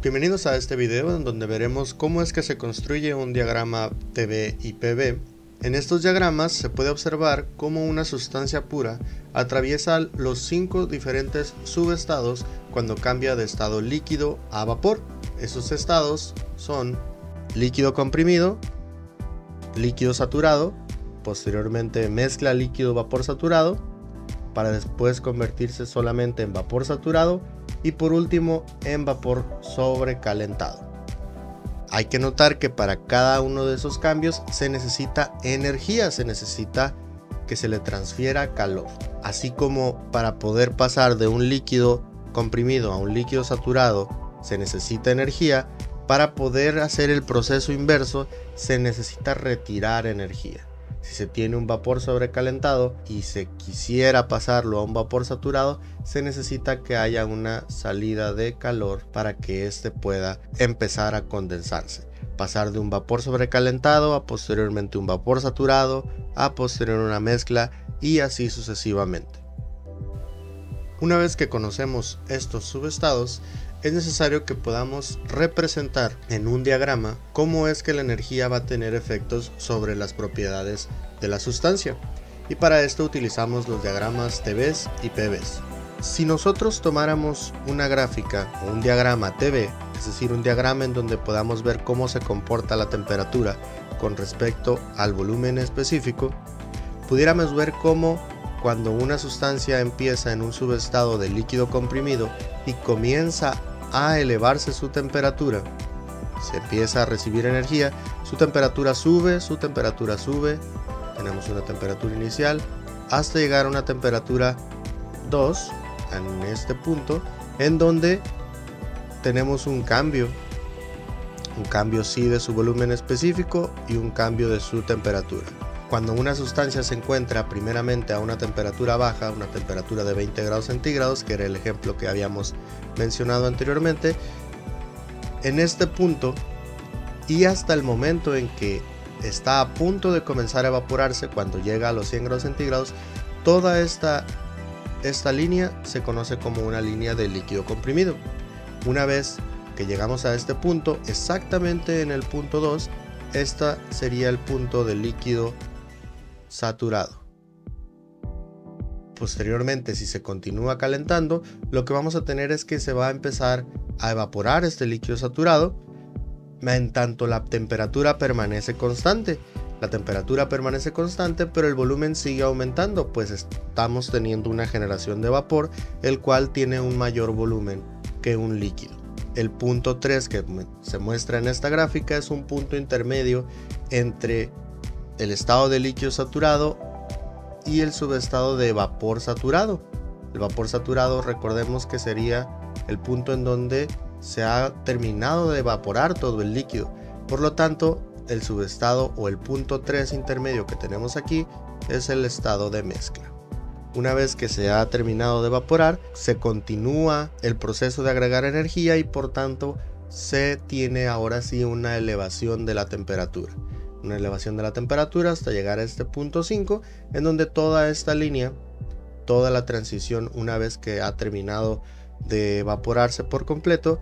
Bienvenidos a este video en donde veremos cómo es que se construye un diagrama TV y PV. En estos diagramas se puede observar cómo una sustancia pura atraviesa los 5 diferentes subestados cuando cambia de estado líquido a vapor. Esos estados son líquido comprimido, líquido saturado, posteriormente mezcla líquido-vapor saturado, para después convertirse solamente en vapor saturado y por último en vapor sobrecalentado. Hay que notar que para cada uno de esos cambios se necesita energía, se necesita que se le transfiera calor. Así como para poder pasar de un líquido comprimido a un líquido saturado se necesita energía, para poder hacer el proceso inverso se necesita retirar energía. Si se tiene un vapor sobrecalentado y se quisiera pasarlo a un vapor saturado, se necesita que haya una salida de calor para que éste pueda empezar a condensarse. Pasar de un vapor sobrecalentado a posteriormente un vapor saturado, a posterior una mezcla y así sucesivamente. Una vez que conocemos estos subestados, es necesario que podamos representar en un diagrama cómo es que la energía va a tener efectos sobre las propiedades de la sustancia. Y para esto utilizamos los diagramas TVs y PVs. Si nosotros tomáramos una gráfica o un diagrama TV, es decir, un diagrama en donde podamos ver cómo se comporta la temperatura con respecto al volumen específico, pudiéramos ver cómo cuando una sustancia empieza en un subestado de líquido comprimido y comienza a elevarse su temperatura, se empieza a recibir energía, su temperatura sube, tenemos una temperatura inicial hasta llegar a una temperatura 2 en este punto, en donde tenemos un cambio sí de su volumen específico y un cambio de su temperatura. Cuando una sustancia se encuentra primeramente a una temperatura baja, una temperatura de 20 grados centígrados, que era el ejemplo que habíamos mencionado anteriormente, en este punto y hasta el momento en que está a punto de comenzar a evaporarse, cuando llega a los 100 grados centígrados, toda esta línea se conoce como una línea de líquido comprimido. Una vez que llegamos a este punto, exactamente en el punto 2, esta sería el punto de líquido saturado. Posteriormente, si se continúa calentando, lo que vamos a tener es que se va a empezar a evaporar este líquido saturado, en tanto la temperatura permanece constante. La temperatura permanece constante, pero el volumen sigue aumentando, pues estamos teniendo una generación de vapor, el cual tiene un mayor volumen que un líquido. El punto 3 que se muestra en esta gráfica es un punto intermedio entre el estado de líquido saturado y el subestado de vapor saturado. El vapor saturado, recordemos que sería el punto en donde se ha terminado de evaporar todo el líquido. Por lo tanto, el subestado o el punto 3 intermedio que tenemos aquí es el estado de mezcla. Una vez que se ha terminado de evaporar, se continúa el proceso de agregar energía y por tanto se tiene ahora sí una elevación de la temperatura. Una elevación de la temperatura hasta llegar a este punto 5, en donde toda esta línea, toda la transición, una vez que ha terminado de evaporarse por completo,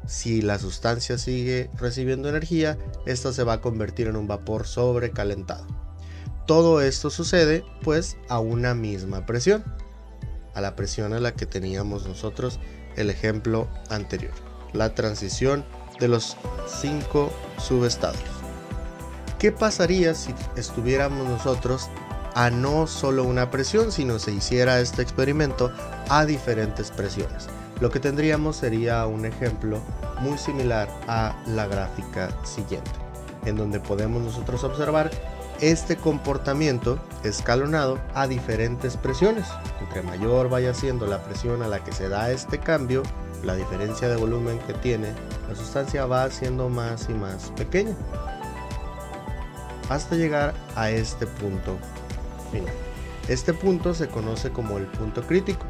si la sustancia sigue recibiendo energía, esta se va a convertir en un vapor sobrecalentado. Todo esto sucede pues a una misma presión, a la presión a la que teníamos nosotros el ejemplo anterior, la transición de los 5 subestados. ¿Qué pasaría si estuviéramos nosotros a no solo una presión, sino se hiciera este experimento a diferentes presiones? Lo que tendríamos sería un ejemplo muy similar a la gráfica siguiente, en donde podemos nosotros observar este comportamiento escalonado a diferentes presiones. Entre mayor vaya siendo la presión a la que se da este cambio, la diferencia de volumen que tiene la sustancia va siendo más y más pequeña, hasta llegar a este punto final. Este punto se conoce como el punto crítico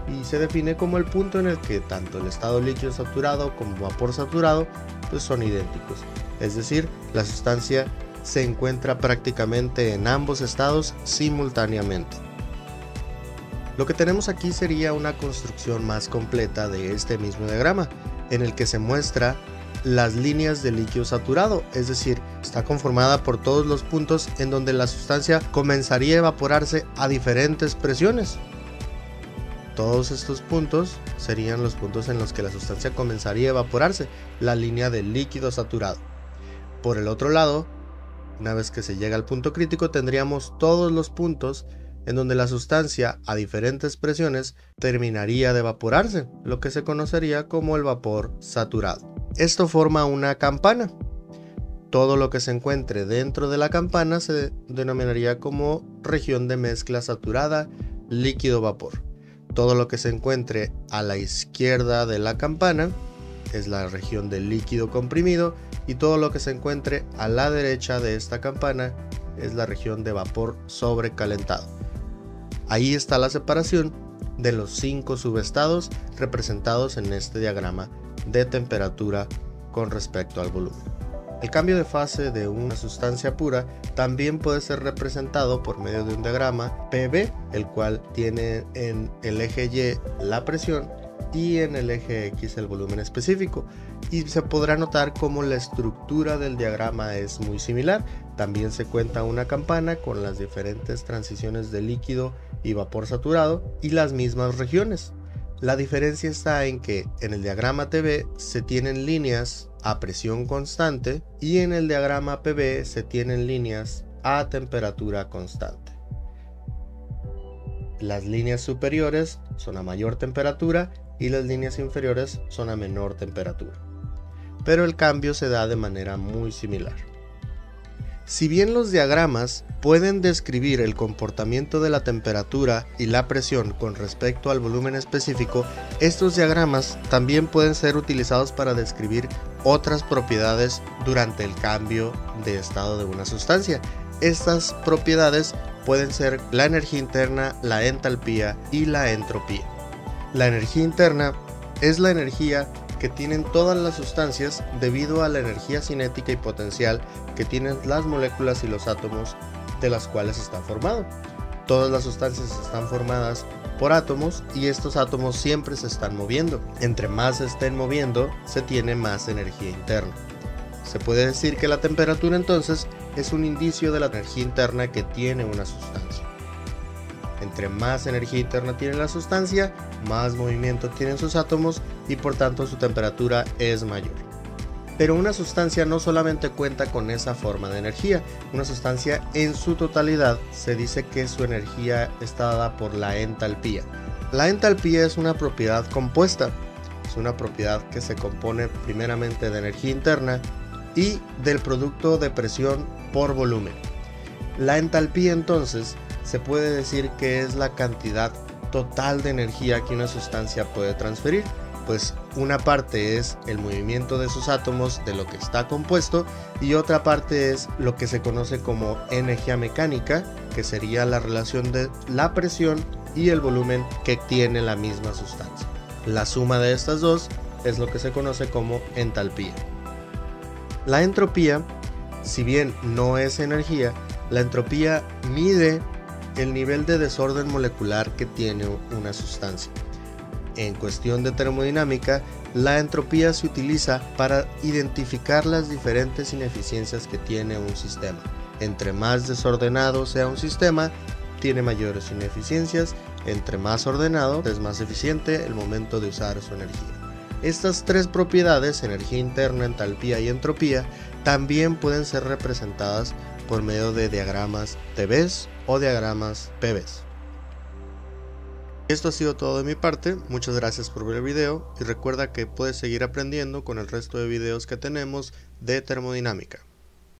y se define como el punto en el que tanto el estado líquido saturado como vapor saturado pues son idénticos, es decir, la sustancia se encuentra prácticamente en ambos estados simultáneamente. Lo que tenemos aquí sería una construcción más completa de este mismo diagrama, en el que se muestra las líneas del líquido saturado, es decir, está conformada por todos los puntos en donde la sustancia comenzaría a evaporarse a diferentes presiones. Todos estos puntos serían los puntos en los que la sustancia comenzaría a evaporarse, la línea del líquido saturado. Por el otro lado, una vez que se llega al punto crítico, tendríamos todos los puntos en donde la sustancia a diferentes presiones terminaría de evaporarse, lo que se conocería como el vapor saturado. Esto forma una campana. Todo lo que se encuentre dentro de la campana se denominaría como región de mezcla saturada líquido-vapor. Todo lo que se encuentre a la izquierda de la campana es la región del líquido comprimido, y todo lo que se encuentre a la derecha de esta campana es la región de vapor sobrecalentado. Ahí está la separación de los 5 subestados representados en este diagrama de temperatura con respecto al volumen. El cambio de fase de una sustancia pura también puede ser representado por medio de un diagrama PV, el cual tiene en el eje Y la presión y en el eje X el volumen específico, y se podrá notar cómo la estructura del diagrama es muy similar. También se cuenta una campana con las diferentes transiciones de líquido y vapor saturado y las mismas regiones. La diferencia está en que en el diagrama TV se tienen líneas a presión constante y en el diagrama PV se tienen líneas a temperatura constante. Las líneas superiores son a mayor temperatura y las líneas inferiores son a menor temperatura, pero el cambio se da de manera muy similar. Si bien los diagramas pueden describir el comportamiento de la temperatura y la presión con respecto al volumen específico, estos diagramas también pueden ser utilizados para describir otras propiedades durante el cambio de estado de una sustancia. Estas propiedades pueden ser la energía interna, la entalpía y la entropía. La energía interna es la energía que tienen todas las sustancias debido a la energía cinética y potencial que tienen las moléculas y los átomos de las cuales están formados. Todas las sustancias están formadas por átomos y estos átomos siempre se están moviendo. Entre más se estén moviendo, se tiene más energía interna. Se puede decir que la temperatura entonces es un indicio de la energía interna que tiene una sustancia. Entre más energía interna tiene la sustancia, más movimiento tienen sus átomos y por tanto su temperatura es mayor. Pero una sustancia no solamente cuenta con esa forma de energía. Una sustancia en su totalidad se dice que su energía está dada por la entalpía. La entalpía es una propiedad compuesta. Es una propiedad que se compone primeramente de energía interna y del producto de presión por volumen. La entalpía entonces se puede decir que es la cantidad total de energía que una sustancia puede transferir, pues una parte es el movimiento de sus átomos de lo que está compuesto y otra parte es lo que se conoce como energía mecánica, que sería la relación de la presión y el volumen que tiene la misma sustancia. La suma de estas dos es lo que se conoce como entalpía. La entropía, si bien no es energía, la entropía mide el nivel de desorden molecular que tiene una sustancia. En cuestión de termodinámica, la entropía se utiliza para identificar las diferentes ineficiencias que tiene un sistema. Entre más desordenado sea un sistema, tiene mayores ineficiencias. Entre más ordenado, es más eficiente el momento de usar su energía. Estas tres propiedades, energía interna, entalpía y entropía, también pueden ser representadas por medio de diagramas TVs o diagramas PVs. Esto ha sido todo de mi parte, muchas gracias por ver el video y recuerda que puedes seguir aprendiendo con el resto de videos que tenemos de termodinámica.